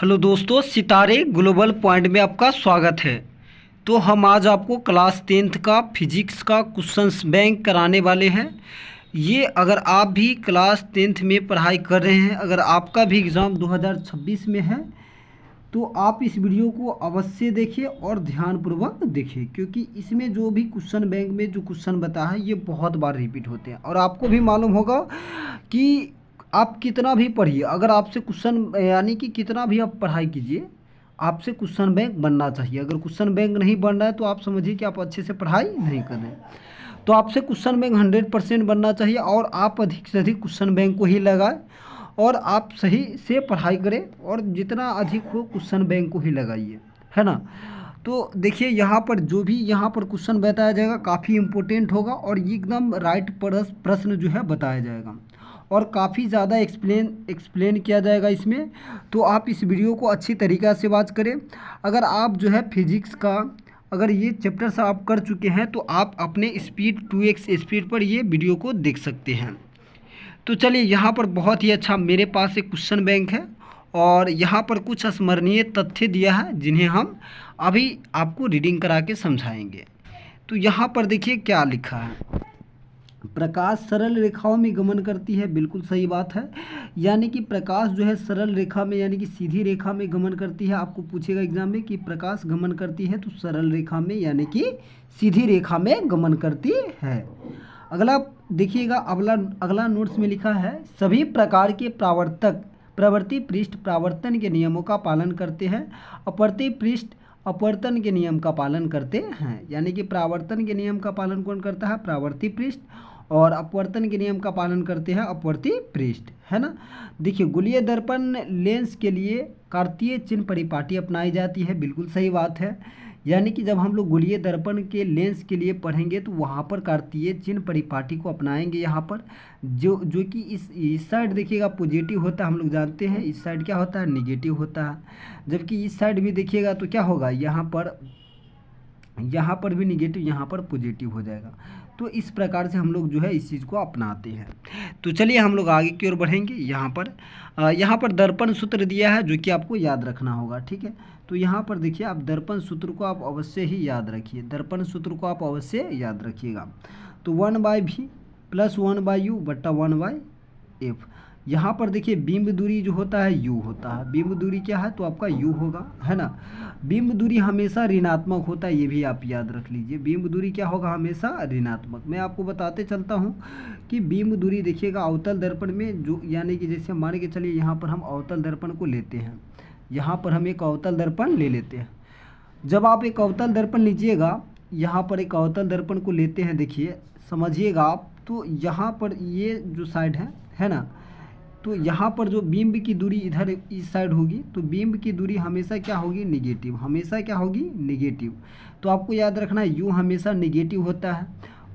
Hello दोस्तों, सितारे global point में आपका स्वागत है। तो हम आज आपको क्लास 10th का फिजिक्स का क्वेश्चंस बैंक कराने वाले हैं। ये अगर आप भी क्लास 10th में पढ़ाई कर रहे हैं, अगर आपका भी एग्ज़ाम 2026 में है तो आप इस वीडियो को अवश्य देखिए और ध्यानपूर्वक देखिए, क्योंकि इसमें जो भी क्वेश्चन बैंक में जो क्वेश्चन बता है ये बहुत बार रिपीट होते हैं। और आपको भी मालूम होगा कि आप कितना भी पढ़िए, अगर आपसे क्वेश्चन यानी कि कितना भी आप पढ़ाई कीजिए, आपसे क्वेश्चन बैंक बनना चाहिए। अगर क्वेश्चन बैंक नहीं बन रहा है तो आप समझिए कि आप अच्छे से पढ़ाई नहीं कर रहे हैं। तो आपसे क्वेश्चन बैंक 100% बनना चाहिए और आप अधिक से अधिक क्वेश्चन बैंक को ही लगाएं और आप सही से पढ़ाई करें और जितना अधिक हो क्वेश्चन बैंक को ही लगाइए, है ना। तो देखिए यहाँ पर जो भी यहाँ पर क्वेश्चन बताया जाएगा काफ़ी इम्पोर्टेंट होगा और एकदम राइट प्रश्न जो है बताया जाएगा और काफ़ी ज़्यादा एक्सप्लेन किया जाएगा इसमें। तो आप इस वीडियो को अच्छी तरीक़ा से वॉच करें। अगर आप जो है फिजिक्स का अगर ये चैप्टर से आप कर चुके हैं तो आप अपने स्पीड 2x स्पीड पर ये वीडियो को देख सकते हैं। तो चलिए, यहाँ पर बहुत ही अच्छा मेरे पास एक क्वेश्चन बैंक है और यहाँ पर कुछ स्मरणीय तथ्य दिया है जिन्हें हम अभी आपको रीडिंग करा के समझाएंगे। तो यहाँ पर देखिए क्या लिखा है। प्रकाश सरल रेखाओं में गमन करती है, बिल्कुल सही बात है। यानी कि प्रकाश जो है सरल रेखा में यानी कि सीधी रेखा में गमन करती है। आपको पूछेगा एग्जाम में कि प्रकाश गमन करती है तो सरल रेखा में यानी कि सीधी रेखा में गमन करती है। अगला देखिएगा, अगला नोट्स में लिखा है सभी प्रकार के प्रवर्ती पृष्ठ प्रावर्तन के नियमों का पालन करते हैं, अपवर्ती पृष्ठ अपवर्तन के नियम का पालन करते हैं। यानी कि प्रावर्तन के नियम का पालन कौन करता है? प्रावर्ती पृष्ठ, और अपवर्तन के नियम का पालन करते हैं अपवर्ती पृष्ठ, है ना। देखिए, गोलीय दर्पण लेंस के लिए कार्तीय चिन्ह परिपाटी अपनाई जाती है, बिल्कुल सही बात है। यानी कि जब हम लोग गोलीय दर्पण के लेंस के लिए पढ़ेंगे तो वहाँ पर कार्तीय चिन्ह परिपाटी को अपनाएंगे। यहाँ पर जो कि इस साइड देखिएगा पॉजिटिव होता है, हम लोग जानते हैं। इस साइड क्या होता है? निगेटिव होता है। जबकि इस साइड भी देखिएगा तो क्या होगा? यहाँ पर भी निगेटिव, यहाँ पर पॉजिटिव हो जाएगा। तो इस प्रकार से हम लोग जो है इस चीज़ को अपनाते हैं। तो चलिए हम लोग आगे की ओर बढ़ेंगे। यहाँ पर दर्पण सूत्र दिया है जो कि आपको याद रखना होगा, ठीक है। तो यहाँ पर देखिए, आप दर्पण सूत्र को आप अवश्य ही याद रखिए, दर्पण सूत्र को आप अवश्य याद रखिएगा। तो 1/v + 1/u बट्टा 1/f। यहाँ पर देखिए बिंब दूरी जो होता है u होता है। बिंब दूरी क्या है? तो आपका u होगा, है ना। बिंब दूरी हमेशा ऋणात्मक होता है, ये भी आप याद रख लीजिए। बिंब दूरी क्या होगा? हमेशा ऋणात्मक। मैं आपको बताते चलता हूँ कि बिंब दूरी देखिएगा अवतल दर्पण में जो यानी कि जैसे मान के चलिए यहाँ पर हम अवतल दर्पण को लेते हैं, यहाँ पर हम एक अवतल दर्पण ले लेते हैं। जब आप एक अवतल दर्पण लीजिएगा, यहाँ पर एक अवतल दर्पण को लेते हैं, देखिए समझिएगा आप। तो यहाँ पर ये जो साइड है ना, तो यहाँ पर जो बिंब की दूरी इधर इस साइड होगी तो बिंब की दूरी हमेशा क्या होगी? निगेटिव। हमेशा क्या होगी? निगेटिव। तो आपको याद रखना है u हमेशा निगेटिव होता है।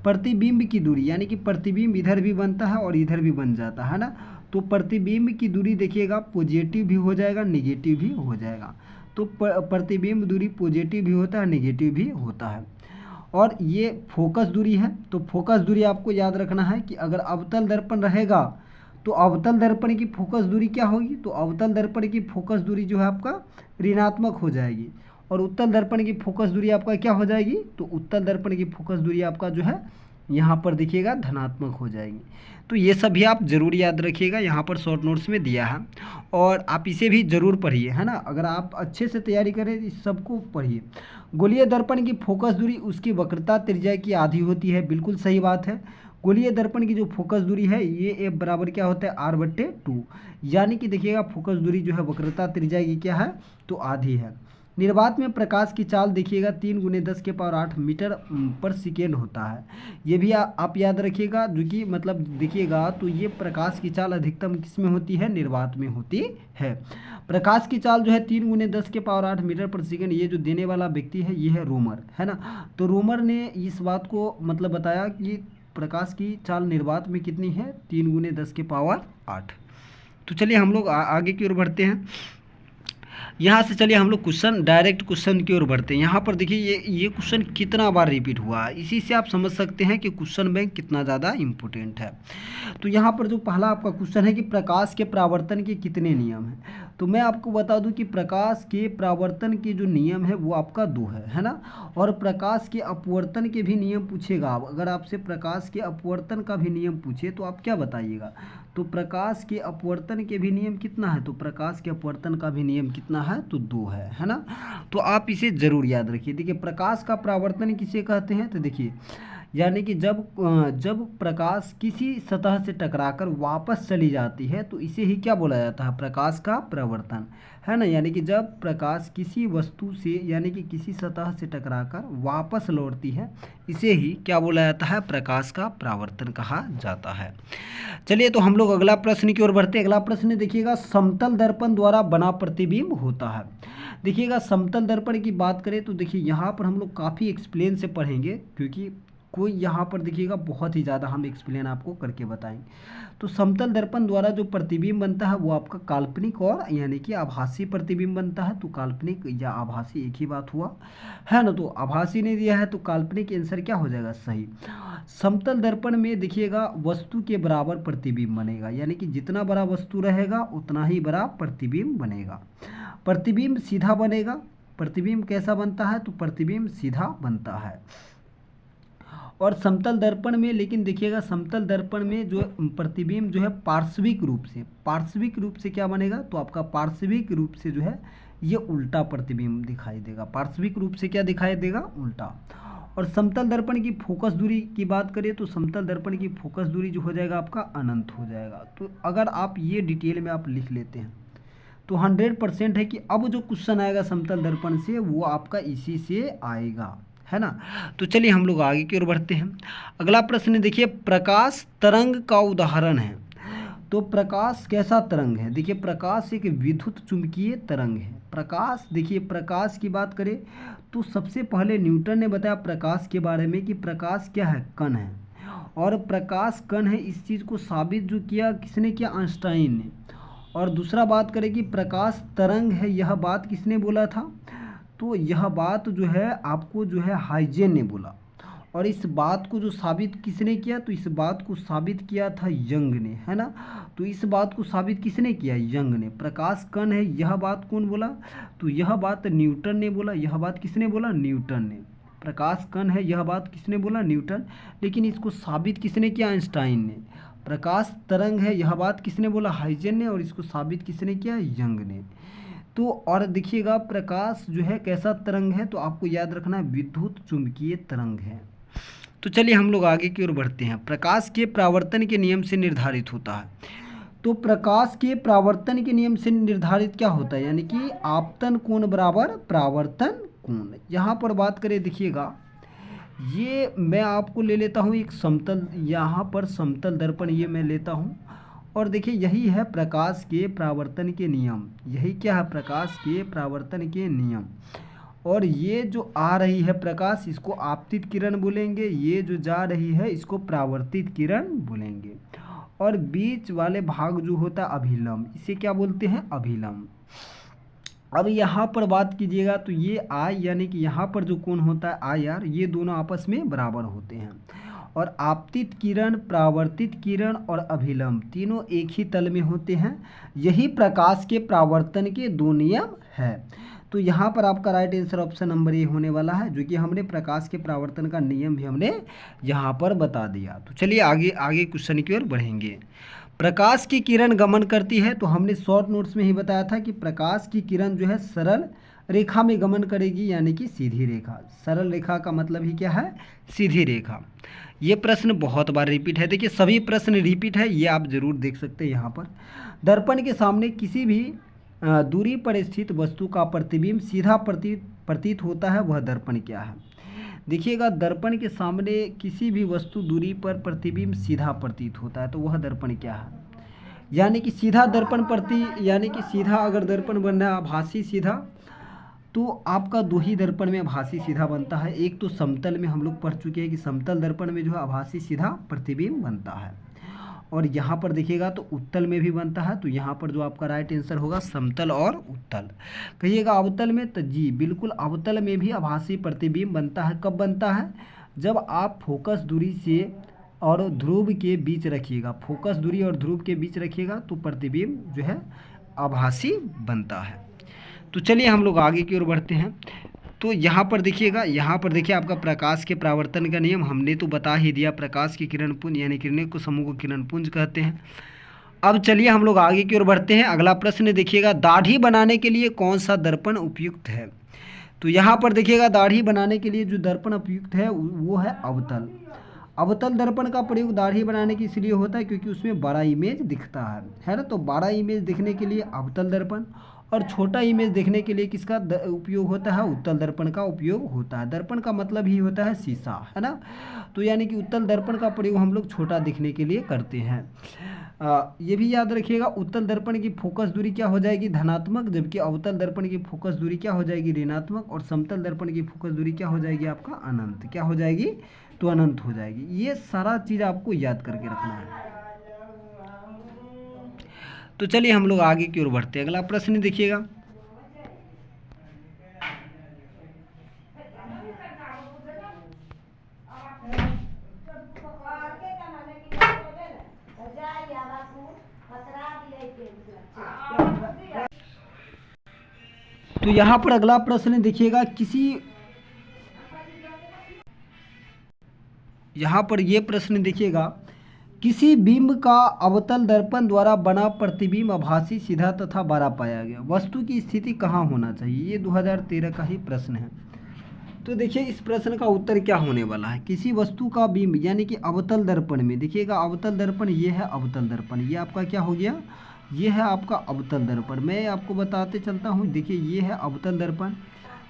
प्रतिबिंब की दूरी यानी कि प्रतिबिंब इधर भी बनता है और इधर भी बन जाता है ना। तो प्रतिबिंब की दूरी देखिएगा पॉजिटिव भी हो जाएगा, निगेटिव भी हो जाएगा। तो प्रतिबिंब दूरी पॉजिटिव भी होता है, निगेटिव भी होता है। और ये फोकस दूरी है। तो फोकस दूरी आपको याद रखना है कि अगर अवतल दर्पण रहेगा तो अवतल दर्पण की फोकस दूरी क्या होगी? तो अवतल दर्पण की फोकस दूरी जो है आपका ऋणात्मक हो जाएगी और उत्तल दर्पण की फोकस दूरी आपका क्या हो जाएगी? तो उत्तल दर्पण की फोकस दूरी आपका जो है यहाँ पर देखिएगा धनात्मक हो जाएगी। तो ये सब भी आप ज़रूर याद रखिएगा, यहाँ पर शॉर्ट नोट्स में दिया है और आप इसे भी ज़रूर पढ़िए, है ना। अगर आप अच्छे से तैयारी करें इस सबको पढ़िए। गोलीय दर्पण की फोकस दूरी उसकी वक्रता त्रिज्या की आधी होती है, बिल्कुल सही बात है। गोलीय दर्पण की जो फोकस दूरी है ये F बराबर क्या होता है? R/2। यानी कि देखिएगा फोकस दूरी जो है वक्रता त्रिज्या की क्या है? तो आधी है। निर्वात में प्रकाश की चाल देखिएगा 3 × 10⁸ मीटर पर सेकेंड होता है। ये भी आप याद रखिएगा, जो कि मतलब देखिएगा तो ये प्रकाश की चाल अधिकतम किस में होती है? निर्वात में होती है। प्रकाश की चाल जो है 3 × 10⁸ मीटर पर सेकेंड, ये जो देने वाला व्यक्ति है ये है रोमर, है ना। तो रोमर ने इस बात को मतलब बताया कि प्रकाश की चाल निर्वात में कितनी है? 3 × 10⁸। तो चलिए हम लोग आगे की ओर बढ़ते हैं। यहाँ से चलिए हम लोग डायरेक्ट क्वेश्चन की ओर बढ़ते हैं। यहाँ पर देखिए ये क्वेश्चन कितना बार रिपीट हुआ है, इसी से आप समझ सकते हैं कि क्वेश्चन बैंक कितना ज़्यादा इम्पोर्टेंट है। तो यहाँ पर जो पहला आपका क्वेश्चन है कि प्रकाश के परावर्तन के कितने नियम हैं। तो मैं आपको बता दूं कि प्रकाश के परावर्तन के जो नियम है वो आपका 2 है ना। और प्रकाश के अपवर्तन के भी नियम पूछेगा। अगर आपसे प्रकाश के अपवर्तन का भी नियम पूछे तो आप क्या बताइएगा? तो प्रकाश के अपवर्तन के भी नियम कितना है? तो प्रकाश के अपवर्तन का भी नियम कितना है? तो 2 है ना। तो आप इसे ज़रूर याद रखिए। देखिए प्रकाश का परावर्तन किसे कहते हैं? तो देखिए यानी कि जब प्रकाश किसी सतह से टकराकर वापस चली जाती है तो इसे ही क्या बोला जाता है? प्रकाश का परावर्तन, है ना। यानी कि जब प्रकाश किसी वस्तु से यानी कि किसी सतह से टकराकर वापस लौटती है, इसे ही क्या बोला जाता है? प्रकाश का परावर्तन कहा जाता है। चलिए तो हम लोग अगला प्रश्न की ओर बढ़ते हैं। अगला प्रश्न देखिएगा, समतल दर्पण द्वारा बना प्रतिबिंब होता है। देखिएगा समतल दर्पण की बात करें तो देखिए यहाँ पर हम लोग काफ़ी एक्सप्लेन से पढ़ेंगे, क्योंकि कोई यहाँ पर देखिएगा बहुत ही ज़्यादा हम एक्सप्लेन आपको करके बताएंगे। तो समतल दर्पण द्वारा जो प्रतिबिंब बनता है वो आपका काल्पनिक और यानी कि आभासी प्रतिबिंब बनता है। तो काल्पनिक या आभासी एक ही बात हुआ, है ना। तो आभासी नहीं दिया है तो काल्पनिक आंसर क्या हो जाएगा? सही। समतल दर्पण में देखिएगा वस्तु के बराबर प्रतिबिंब बनेगा, यानी कि जितना बड़ा वस्तु रहेगा उतना ही बड़ा प्रतिबिंब बनेगा। प्रतिबिंब सीधा बनेगा। प्रतिबिंब कैसा बनता है? तो प्रतिबिंब सीधा बनता है। और समतल दर्पण में लेकिन देखिएगा समतल दर्पण में जो प्रतिबिंब जो है पार्श्विक रूप से क्या बनेगा? तो आपका पार्श्विक रूप से जो है ये उल्टा प्रतिबिंब दिखाई देगा। पार्श्विक रूप से क्या दिखाई देगा? उल्टा। और समतल दर्पण की फोकस दूरी की बात करें तो समतल दर्पण की फोकस दूरी जो हो जाएगा आपका अनंत हो जाएगा। तो अगर आप ये डिटेल में आप लिख लेते हैं तो 100% है कि अब जो क्वेश्चन आएगा समतल दर्पण से वो आपका इसी से आएगा, है ना। तो चलिए हम लोग आगे की ओर बढ़ते हैं। अगला प्रश्न देखिए, प्रकाश तरंग का उदाहरण है। तो प्रकाश कैसा तरंग है? देखिए प्रकाश एक विद्युत चुंबकीय तरंग है। प्रकाश देखिए प्रकाश की बात करें तो सबसे पहले न्यूटन ने बताया प्रकाश के बारे में कि प्रकाश क्या है? कण है। और प्रकाश कण है इस चीज़ को साबित जो किया किसने किया? आइंस्टाइन ने। और दूसरा बात करें कि प्रकाश तरंग है, यह बात किसने बोला था? तो यह बात जो है आपको जो है हाइजेन ने बोला। और इस बात को जो साबित किसने किया? तो इस बात को साबित किया था यंग ने, है ना। तो इस बात को साबित किसने किया? यंग ने। प्रकाश कण है यह बात कौन बोला? तो यह बात न्यूटन ने बोला। यह बात किसने बोला? न्यूटन ने। प्रकाश कण है यह बात किसने बोला? न्यूटन। लेकिन इसको साबित किसने किया? आइंस्टाइन ने। प्रकाश तरंग है यह बात किसने बोला? हाइजेन ने। और इसको साबित किसने किया? यंग ने। तो और देखिएगा प्रकाश जो है कैसा तरंग है? तो आपको याद रखना है विद्युत चुंबकीय तरंग है। तो चलिए हम लोग आगे की ओर बढ़ते हैं। प्रकाश के परावर्तन के नियम से निर्धारित होता है। तो प्रकाश के परावर्तन के नियम से निर्धारित क्या होता है? यानी कि आपतन कोण बराबर परावर्तन कोण। यहाँ पर बात करें देखिएगा, ये मैं आपको ले लेता हूँ एक समतल, यहाँ पर समतल दर्पण ये मैं लेता हूँ। और देखिए यही है प्रकाश के परावर्तन के नियम। यही क्या है? प्रकाश के परावर्तन के नियम। और ये जो आ रही है प्रकाश इसको आपतित किरण बोलेंगे, ये जो जा रही है इसको परावर्तित किरण बोलेंगे। और बीच वाले भाग जो होता है अभिलंब, इसे क्या बोलते हैं? अभिलंब। अब यहाँ पर बात कीजिएगा तो ये आई यानी कि यहाँ पर जो कोण होता है आई आर, ये दोनों आपस में बराबर होते हैं। और आपतित किरण, परावर्तित किरण और अभिलंब तीनों एक ही तल में होते हैं। यही प्रकाश के परावर्तन के 2 नियम है। तो यहाँ पर आपका right answer option number A होने वाला है, जो कि हमने प्रकाश के परावर्तन का नियम भी हमने यहाँ पर बता दिया। तो चलिए आगे आगे क्वेश्चन की ओर बढ़ेंगे। प्रकाश की किरण गमन करती है, तो हमने शॉर्ट नोट्स में ही बताया था कि प्रकाश की किरण जो है सरल रेखा में गमन करेगी, यानी कि सीधी रेखा। सरल रेखा का मतलब ही क्या है? सीधी रेखा। ये प्रश्न बहुत बार रिपीट है। देखिए सभी प्रश्न रिपीट है, ये आप जरूर देख सकते हैं यहाँ पर। दर्पण के सामने किसी भी दूरी पर स्थित वस्तु का प्रतिबिंब सीधा प्रतीत होता है, वह दर्पण क्या है? देखिएगा दर्पण के सामने किसी भी वस्तु दूरी पर प्रतिबिंब सीधा प्रतीत होता है, तो वह दर्पण क्या है? यानी कि सीधा दर्पण यानी कि सीधा अगर दर्पण बनना है आभासी सीधा, तो आपका 2 ही दर्पण में आभासी सीधा बनता है। एक तो समतल में हम लोग पढ़ चुके हैं कि समतल दर्पण में जो है आभासी सीधा प्रतिबिंब बनता है। और यहाँ पर देखिएगा तो उत्तल में भी बनता है। तो यहाँ पर जो आपका राइट आंसर होगा समतल और उत्तल। कहिएगा अवतल में, तो जी बिल्कुल अवतल में भी आभासी प्रतिबिंब बनता है। कब बनता है? जब आप फोकस दूरी से और ध्रुव के बीच रखिएगा, फोकस दूरी और ध्रुव के बीच रखिएगा तो प्रतिबिंब जो है आभासी बनता है। तो चलिए हम लोग आगे की ओर बढ़ते हैं। तो यहाँ पर देखिएगा, यहाँ पर देखिए आपका प्रकाश के परावर्तन का नियम हमने तो बता ही दिया। प्रकाश की किरण पुंज यानी किरणें को समूह को किरण पुंज कहते हैं। अब चलिए हम लोग आगे की ओर बढ़ते हैं। अगला प्रश्न देखिएगा, दाढ़ी बनाने के लिए कौन सा दर्पण उपयुक्त है? तो यहाँ पर देखिएगा दाढ़ी बनाने के लिए जो दर्पण उपयुक्त है वो है अवतल। अवतल दर्पण का प्रयोग दाढ़ी बनाने की इसलिए होता है क्योंकि उसमें बड़ा इमेज दिखता है ना। तो बड़ा इमेज दिखने के लिए अवतल दर्पण, और छोटा इमेज देखने के लिए किसका उपयोग होता है? उत्तल दर्पण का उपयोग होता है। दर्पण का मतलब ही होता है शीशा, है ना। तो यानी कि उत्तल दर्पण का प्रयोग हम लोग छोटा दिखने के लिए करते हैं। ये भी याद रखिएगा, उत्तल दर्पण की फोकस दूरी क्या हो जाएगी? धनात्मक, जबकि अवतल दर्पण की फोकस दूरी क्या हो जाएगी? ऋणात्मक। और समतल दर्पण की फोकस दूरी क्या हो जाएगी आपका? अनंत। क्या हो जाएगी? तो अनंत हो जाएगी। ये सारा चीज़ आपको याद करके रखना है। तो चलिए हम लोग आगे की ओर बढ़ते हैं। अगला प्रश्न देखिएगा, तो यहाँ पर अगला प्रश्न देखिएगा, यहाँ पर ये प्रश्न देखिएगा, किसी बिंब का अवतल दर्पण द्वारा बना प्रतिबिंब आभासी, सीधा तथा बड़ा पाया गया। वस्तु की स्थिति कहाँ होना चाहिए? ये 2013 का ही प्रश्न है। तो देखिए इस प्रश्न का उत्तर क्या होने वाला है। किसी वस्तु का बिंब यानी कि अवतल दर्पण में, देखिएगा अवतल दर्पण ये है अवतल दर्पण, ये आपका क्या हो गया? ये है आपका अवतल दर्पण। मैं आपको बताते चलता हूँ। देखिए ये है अवतल दर्पण,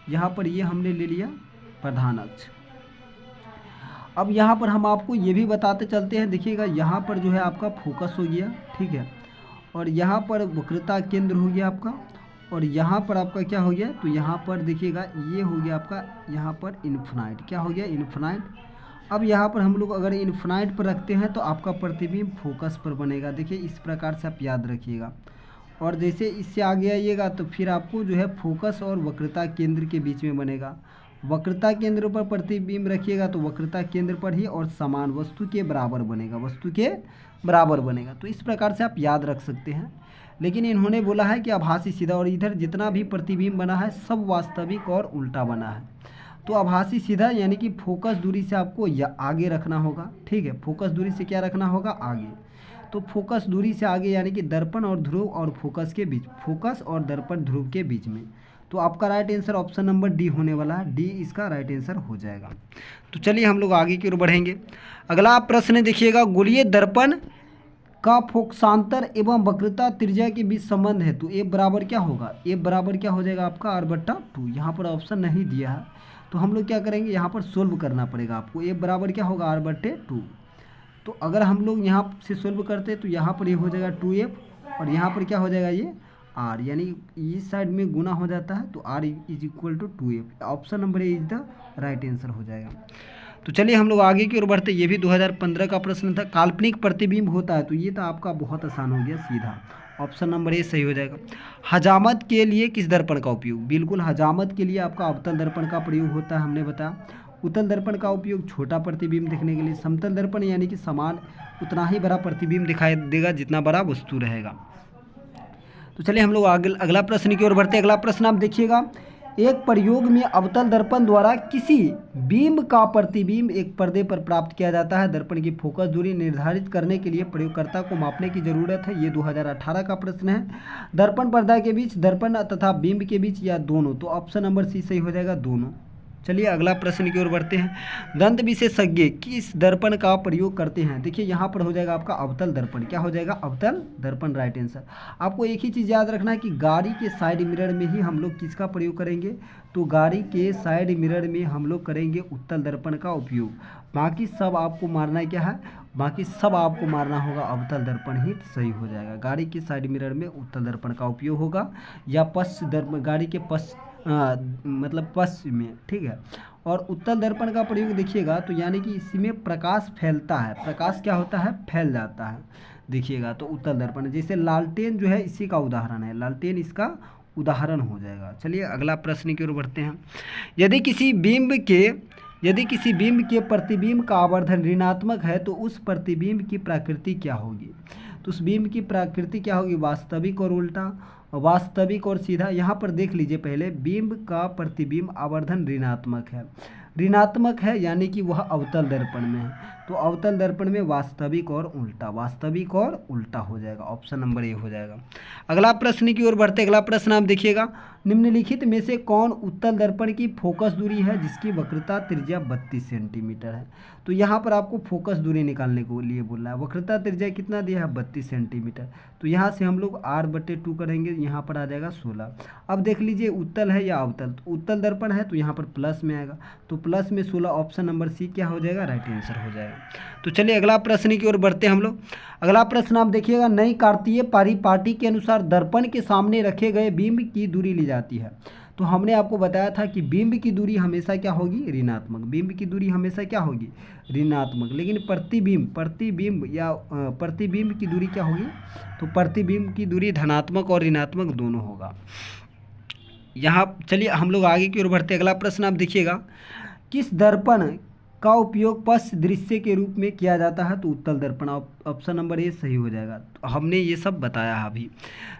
यहाँ पर ये हमने ले लिया प्रधान अक्ष। अब यहाँ पर हम आपको ये भी बताते चलते हैं। देखिएगा यहाँ पर जो है आपका फोकस हो गया, ठीक है, और यहाँ पर वक्रता केंद्र हो गया आपका, और यहाँ पर आपका क्या हो गया? तो यहाँ पर देखिएगा ये हो गया आपका, यहाँ पर इन्फिनाइट। क्या हो गया? इन्फिनाइट। अब यहाँ पर हम लोग अगर इन्फिनाइट पर रखते हैं तो आपका प्रतिबिंब फोकस पर बनेगा। देखिए इस प्रकार से आप याद रखिएगा। और जैसे इससे आगे आइएगा तो फिर आपको जो है फोकस और वक्रता केंद्र के बीच में बनेगा। वक्रता केंद्र पर प्रतिबिंब रखिएगा तो वक्रता केंद्र पर ही, और समान वस्तु के बराबर बनेगा, वस्तु के बराबर बनेगा। तो इस प्रकार से आप याद रख सकते हैं। लेकिन इन्होंने बोला है कि आभासी सीधा, और इधर जितना भी प्रतिबिंब बना है सब वास्तविक और उल्टा बना है। तो आभासी सीधा यानी कि फोकस दूरी से आपको आगे रखना होगा, ठीक है। फोकस दूरी से क्या रखना होगा? आगे। तो फोकस दूरी से आगे यानी कि दर्पण और ध्रुव और फोकस के बीच, फोकस और दर्पण ध्रुव के बीच में। तो आपका right answer option number D होने वाला है। डी इसका राइट आंसर हो जाएगा। तो चलिए हम लोग आगे की ओर बढ़ेंगे। अगला प्रश्न देखिएगा, गोलीय दर्पण का फोकसांतर एवं वक्रता त्रिज्या के बीच संबंध है। तो ए बराबर क्या होगा? ए बराबर क्या हो जाएगा आपका? r/2। यहाँ पर ऑप्शन नहीं दिया है तो हम लोग क्या करेंगे? यहाँ पर सोल्व करना पड़ेगा आपको। ए बराबर क्या होगा? r/2। तो अगर हम लोग यहाँ से सोल्व करते हैं तो यहाँ पर ये हो जाएगा 2f, और यहाँ पर क्या हो जाएगा? ये r, यानी इस साइड में गुना हो जाता है तो r = 2f। Option number A is the right answer हो जाएगा। तो चलिए हम लोग आगे की ओर बढ़ते। ये भी 2015 का प्रश्न था। काल्पनिक प्रतिबिंब होता है, तो ये तो आपका बहुत आसान हो गया, सीधा ऑप्शन नंबर ए सही हो जाएगा। हजामत के लिए किस दर्पण का उपयोग? बिल्कुल हजामत के लिए आपका अवतल दर्पण का प्रयोग होता है, हमने बताया। उत्तल दर्पण का उपयोग छोटा प्रतिबिंब देखने के लिए। समतल दर्पण यानी कि समान उतना ही बड़ा प्रतिबिंब दिखाई देगा जितना बड़ा वस्तु रहेगा। तो चलिए हम लोग अगला प्रश्न की ओर बढ़ते हैं। अगला प्रश्न आप देखिएगा, एक प्रयोग में अवतल दर्पण द्वारा किसी बिंब का प्रतिबिंब एक पर्दे पर प्राप्त किया जाता है। दर्पण की फोकस दूरी निर्धारित करने के लिए प्रयोगकर्ता को मापने की जरूरत है। ये 2018 का प्रश्न है। दर्पण पर्दा के बीच, दर्पण तथा बिंब के बीच, या दोनों? तो ऑप्शन नंबर सी सही हो जाएगा, दोनों। चलिए अगला प्रश्न की ओर बढ़ते हैं। दंत विशेषज्ञ किस दर्पण का प्रयोग करते हैं? देखिए यहाँ पर हो जाएगा आपका अवतल दर्पण। क्या हो जाएगा? अवतल दर्पण, राइट आंसर। आपको एक ही चीज़ याद रखना है कि गाड़ी के साइड मिरर में ही हम लोग किसका प्रयोग करेंगे? तो गाड़ी के साइड मिरर में हम लोग करेंगे उत्तल दर्पण का उपयोग। बाकी सब आपको मारना क्या है? बाकी सब आपको मारना होगा अवतल दर्पण ही सही हो जाएगा। गाड़ी के साइड मिरर में उत्तल दर्पण का उपयोग होगा, या पश्च दर्पण, गाड़ी के मतलब पश्चिम में, ठीक है। और उत्तल दर्पण का प्रयोग देखिएगा तो यानी कि इसमें प्रकाश फैलता है। प्रकाश क्या होता है? फैल जाता है। देखिएगा तो उत्तल दर्पण, जैसे लालटेन जो है इसी का उदाहरण है, लालटेन इसका उदाहरण हो जाएगा। चलिए अगला प्रश्न की ओर बढ़ते हैं। यदि किसी बिंब के प्रतिबिंब का आवर्धन ऋणात्मक है तो उस प्रतिबिंब की प्रकृति क्या होगी? तो उस बिंब की प्रकृति क्या होगी? वास्तविक और उल्टा। वास्तविक और सीधा। यहाँ पर देख लीजिए पहले, बिंब का प्रतिबिंब आवर्धन ऋणात्मक है, ऋणात्मक है यानी कि वह अवतल दर्पण में है, तो अवतल दर्पण में वास्तविक और उल्टा, वास्तविक और उल्टा हो जाएगा, ऑप्शन नंबर ए हो जाएगा। अगला प्रश्न की ओर बढ़ते, अगला प्रश्न आप देखिएगा, निम्नलिखित में से कौन उत्तल दर्पण की फोकस दूरी है जिसकी वक्रता त्रिज्या 32 सेंटीमीटर है। तो यहाँ पर आपको फोकस दूरी निकालने को लिए बोलना है। वक्रता त्रिज्या कितना दिया है, 32 सेंटीमीटर। तो यहाँ से हम लोग r/2 करेंगे, यहाँ पर आ जाएगा 16। अब देख लीजिए उत्तल है या अवतल, तो उत्तल दर्पण है तो यहाँ पर प्लस में आएगा, तो प्लस में 16, ऑप्शन नंबर सी क्या हो जाएगा, राइट आंसर हो जाएगा। तो चलिए अगला प्रश्न की ओर बढ़ते हैं हम लोग। अगला प्रश्न आप देखिएगा, नई कार्तीय परिपाटी के अनुसार दर्पण के सामने रखे गए बिंब की दूरी ली जाती है। तो हमने आपको बताया था कि बिंब की दूरी हमेशा क्या होगी, ऋणात्मक, बिंब की दूरी हमेशा क्या होगी, ऋणात्मक। लेकिन प्रतिबिंब की दूरी क्या होगी, तो प्रतिबिंब की दूरी धनात्मक और ऋणात्मक दोनों होगा। यहाँ चलिए हम लोग आगे की ओर बढ़ते, अगला प्रश्न आप देखिएगा, किस दर्पण का उपयोग पश्च दृश्य के रूप में किया जाता है, तो उत्तल दर्पण, ऑप्शन नंबर ए सही हो जाएगा। तो हमने ये सब बताया अभी।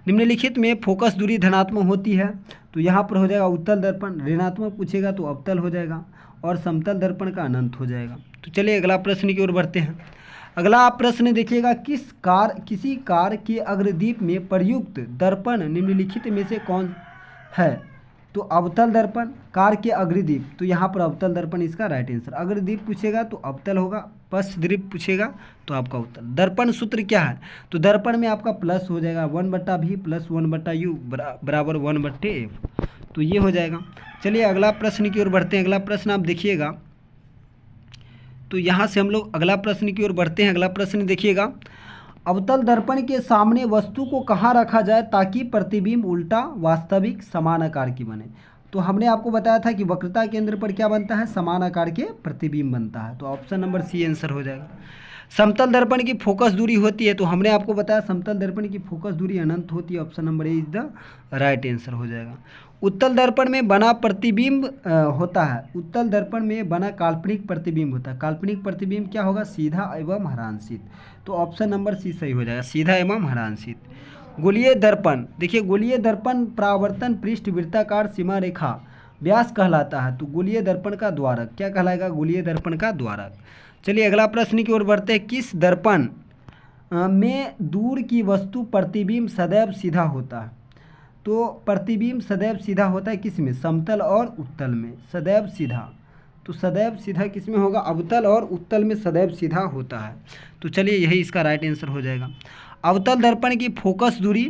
निम्नलिखित में फोकस दूरी धनात्मक होती है, तो यहाँ पर हो जाएगा उत्तल दर्पण, ऋणात्मक पूछेगा तो अवतल हो जाएगा, और समतल दर्पण का अनंत हो जाएगा। तो चलिए अगला प्रश्न की ओर बढ़ते हैं। अगला प्रश्न देखिएगा, किसी कार के अग्रदीप में प्रयुक्त दर्पण निम्नलिखित में से कौन है, तो अवतल दर्पण, कार के अग्रदीप, तो यहाँ पर अवतल दर्पण इसका राइट आंसर। अग्रदीप पूछेगा तो अवतल होगा, पश्चदीप पूछेगा तो आपका उत्तल। दर्पण सूत्र क्या है, तो दर्पण में आपका प्लस हो जाएगा 1/v + 1/u बराबर 1/f, तो ये हो जाएगा। चलिए अगला प्रश्न की ओर बढ़ते हैं। अगला प्रश्न आप देखिएगा, तो यहाँ से हम लोग अगला प्रश्न की ओर बढ़ते हैं। अगला प्रश्न देखिएगा, अवतल दर्पण के सामने वस्तु को कहाँ रखा जाए ताकि प्रतिबिंब उल्टा वास्तविक समान आकार की बने। तो हमने आपको बताया था कि वक्रता केंद्र पर क्या बनता है, समान आकार के प्रतिबिंब बनता है, तो ऑप्शन नंबर सी आंसर हो जाएगा। समतल दर्पण की फोकस दूरी होती है, तो हमने आपको बताया समतल दर्पण की फोकस दूरी अनंत होती है, option number A is the right answer हो जाएगा। उत्तल दर्पण में बना प्रतिबिंब होता है, उत्तल दर्पण में बना काल्पनिक प्रतिबिंब होता है। काल्पनिक प्रतिबिंब क्या होगा, सीधा एवं हरांशित, तो ऑप्शन नंबर सी सही हो जाएगा, सीधा एवं हरांशित। गोलीय दर्पण, देखिए गोलीय दर्पण परावर्तन पृष्ठ वृत्ताकार सीमा रेखा व्यास कहलाता है, तो गोलीय दर्पण का द्वारक क्या कहलाएगा, गोलीय दर्पण का द्वारक। चलिए अगला प्रश्न की ओर बढ़ते हैं, किस दर्पण में दूर की वस्तु प्रतिबिंब सदैव सीधा होता है, तो प्रतिबिंब सदैव सीधा होता है किस में, समतल और उत्तल में सदैव सीधा, तो सदैव सीधा किस में होगा, अवतल और उत्तल में सदैव सीधा होता है। तो चलिए यही इसका राइट आंसर हो जाएगा। अवतल दर्पण की फोकस दूरी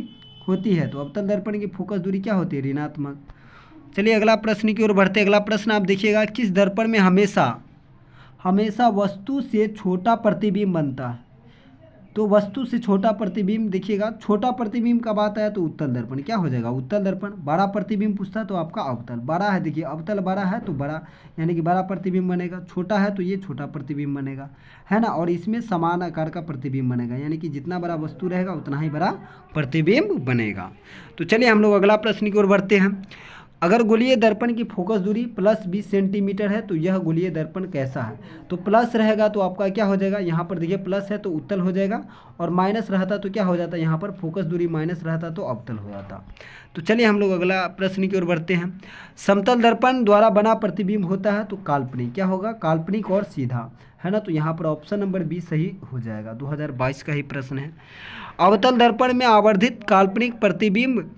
होती है, तो अवतल दर्पण की फोकस दूरी क्या होती है, ऋणात्मक। चलिए अगला प्रश्न की ओर बढ़ते हैं। अगला प्रश्न आप देखिएगा, किस दर्पण में हमेशा वस्तु से छोटा प्रतिबिंब बनता है, तो वस्तु से छोटा प्रतिबिंब देखिएगा, छोटा प्रतिबिंब कब आता है, तो उत्तल दर्पण क्या हो जाएगा, उत्तल दर्पण। बड़ा प्रतिबिंब पूछता है तो आपका अवतल, बड़ा है देखिए अवतल बड़ा है तो बड़ा यानी कि बड़ा प्रतिबिंब बनेगा, छोटा है तो ये छोटा प्रतिबिंब बनेगा, है ना, और इसमें समान आकार का प्रतिबिंब बनेगा, यानी कि जितना बड़ा वस्तु रहेगा उतना ही बड़ा प्रतिबिंब बनेगा। तो चलिए हम लोग अगला प्रश्न की ओर बढ़ते हैं। अगर गोलीय दर्पण की फोकस दूरी +20 सेंटीमीटर है तो यह गोलीय दर्पण कैसा है, तो प्लस रहेगा तो आपका क्या हो जाएगा, यहाँ पर देखिए प्लस है तो उत्तल हो जाएगा, और माइनस रहता तो क्या हो जाता, यहाँ पर फोकस दूरी माइनस रहता तो अवतल हो जाता। तो चलिए हम लोग अगला प्रश्न की ओर बढ़ते हैं। समतल दर्पण द्वारा बना प्रतिबिंब होता है तो काल्पनिक, क्या होगा, काल्पनिक और सीधा, है ना, तो यहाँ पर ऑप्शन नंबर बी सही हो जाएगा। 2022 का ही प्रश्न है। अवतल दर्पण में आवर्धित काल्पनिक प्रतिबिंब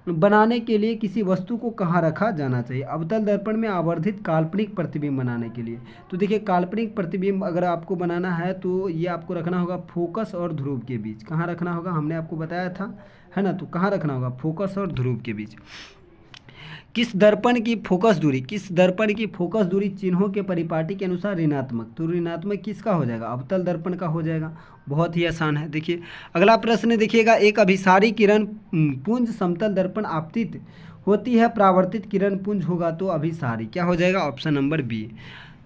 बनाने के लिए किसी वस्तु को कहाँ रखा जाना चाहिए, अवतल दर्पण में आवर्धित काल्पनिक प्रतिबिंब बनाने के लिए, तो देखिए काल्पनिक प्रतिबिंब अगर आपको बनाना है तो ये आपको रखना होगा फोकस और ध्रुव के बीच। कहाँ रखना होगा, हमने आपको बताया था, है ना, तो कहाँ रखना होगा, फोकस और ध्रुव के बीच। किस दर्पण की फोकस दूरी चिन्हों के परिपाटी के अनुसार ऋणात्मक, तो ऋणात्मक किसका हो जाएगा, अवतल दर्पण का हो जाएगा। बहुत ही आसान है। देखिए अगला प्रश्न देखिएगा, एक अभिसारी किरण पुंज समतल दर्पण आपतित होती है, परावर्तित किरण पुंज होगा तो अभिसारी क्या हो जाएगा, ऑप्शन नंबर बी।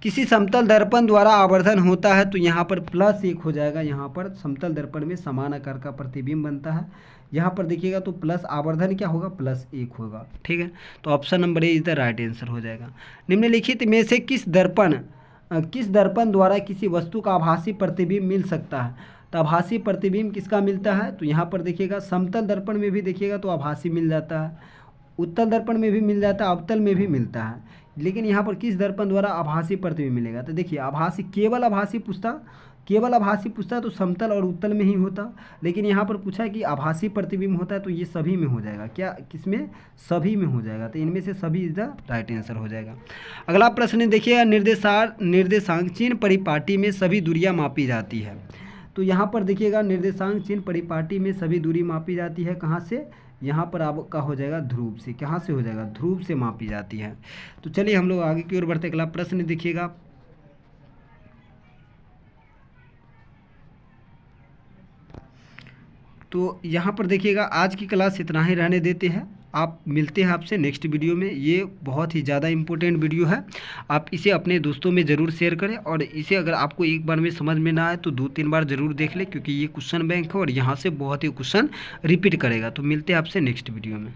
किसी समतल दर्पण द्वारा आवर्धन होता है तो यहाँ पर +1 हो जाएगा, यहाँ पर समतल दर्पण में समान आकार का प्रतिबिंब बनता है, यहाँ पर देखिएगा तो प्लस आवर्धन क्या होगा, +1 होगा, ठीक है, तो option number A is the right answer हो जाएगा। निम्नलिखित में से किस दर्पण द्वारा किसी वस्तु का आभासी प्रतिबिंब मिल सकता है, तो आभासी प्रतिबिंब किसका मिलता है, तो यहाँ पर देखिएगा समतल दर्पण में भी देखिएगा तो आभासी मिल जाता है, उत्तल दर्पण में भी मिल जाता है, अवतल में भी मिलता है, लेकिन यहाँ पर किस दर्पण द्वारा आभासी प्रतिबिंब मिलेगा। तो देखिए आभासी केवल आभासी पूछता तो समतल और उत्तल में ही होता, लेकिन यहाँ पर पूछा है कि आभासी प्रतिबिंब होता है तो ये सभी में हो जाएगा। क्या किसमें, सभी में हो जाएगा। तो इनमें से सभी इज द राइट आंसर हो जाएगा। अगला प्रश्न देखिएगा, निर्देशांक चिन्ह परिपाटी में सभी दूरियां मापी जाती है। तो यहाँ पर देखिएगा निर्देशांक चिन्ह परिपाटी में सभी दूरी मापी जाती है, कहाँ से, यहाँ पर आपका हो जाएगा ध्रुव से। कहाँ से हो जाएगा, ध्रुव से मापी जाती है। तो चलिए हम लोग आगे की ओर बढ़ते। अगला प्रश्न देखिएगा, तो यहाँ पर देखिएगा आज की क्लास इतना ही रहने देते हैं। आप मिलते हैं आपसे नेक्स्ट वीडियो में। ये बहुत ही ज़्यादा इम्पोर्टेंट वीडियो है, आप इसे अपने दोस्तों में ज़रूर शेयर करें, और इसे अगर आपको एक बार में समझ में ना आए तो 2-3 बार ज़रूर देख लें, क्योंकि ये क्वेश्चन बैंक है और यहाँ से बहुत ही क्वेश्चन रिपीट करेगा। तो मिलते हैं आपसे नेक्स्ट वीडियो में।